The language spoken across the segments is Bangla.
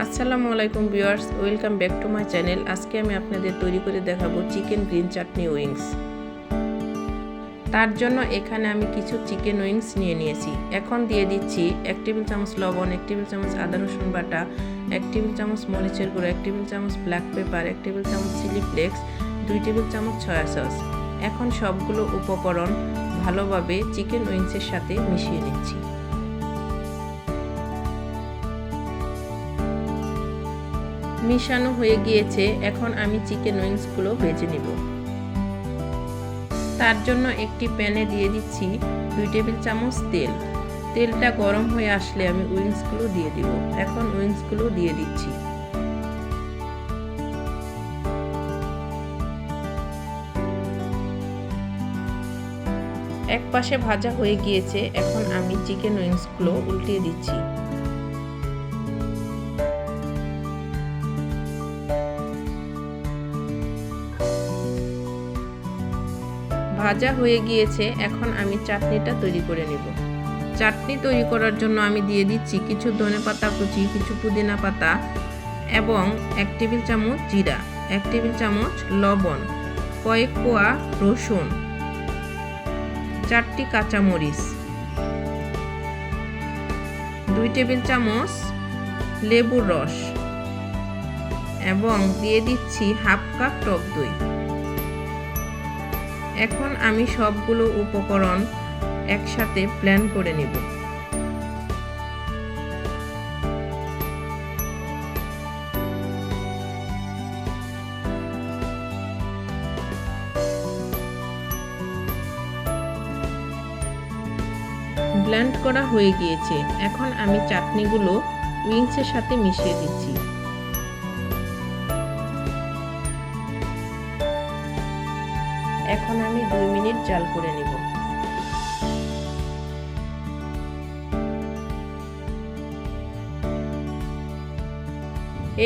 আসসালামু আলাইকুম viewers, welcome back to my channel. আজকে আমি আপনাদের তৈরি করে দেখাবো চিকেন গ্রিন চাটনি উইংস। তার জন্য এখানে আমি কিছু চিকেন উইংস নিয়ে নিয়েছি। এখন দিয়ে দিচ্ছি 1 টেবিল চামচ লবণ, 1 টেবিল চামচ আদা রসুন বাটা, 1 টেবিল চামচ মরিচের গুঁড়ো, 1 টেবিল চামচ ব্ল্যাক পেপার, 1 টেবিল চামচ চিলি ফ্লেক্স, 2 টেবিল চামচ সয়া সস। এখন সবগুলো উপকরণ ভালোভাবে চিকেন উইংসের সাথে মিশিয়ে নিচ্ছি। মিশানো হয়ে গিয়েছে। এখন আমি চিকেন উইংসগুলো ভেজে নিব। তার জন্য একটি প্যানে দিয়ে দিচ্ছি 2 টেবিল চামচ তেল। তেলটা গরম হয়ে আসলে আমি উইংসগুলো দিয়ে দিব। এখন উইংসগুলো দিয়ে দিচ্ছি। এক পাশে ভাজা হয়ে গিয়েছে। এখন আমি চিকেন উইংসগুলো উল্টিয়ে দিচ্ছি। ভাজা হয়ে গিয়েছে। এখন আমি চাটনিটা তৈরি করে নেব। চাটনি তৈরি করার জন্য আমি দিয়ে দিচ্ছি কিছু ধনেপাতা কুচি, কিছু পুদিনা পাতা এবং 1 টেবিল চামচ জিরা, 1 টেবিল চামচ লবণ, কয়েক কোয়া রসুন, 4টি কাঁচামরিচ, 2 টেবিল চামচ লেবুর রস এবং দিয়ে দিচ্ছি হাফ কাপ টক দই। এখন আমি সবগুলো উপকরণ একসাথে ব্লেন্ড করে নেব। ব্লেন্ড করা হয়ে গিয়েছে। এখন আমি চাটনিগুলো উইংসের সাথে মিশিয়ে দিচ্ছি। এখন আমি 2 মিনিট জাল করে নেব।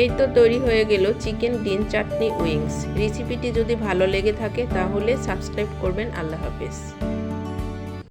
এই তো তৈরি হয়ে গেল চিকেন গ্রিন চাটনি উইংস। রেসিপিটি যদি ভালো লেগে থাকে তাহলে সাবস্ক্রাইব করবেন। আল্লাহ হাফেজ।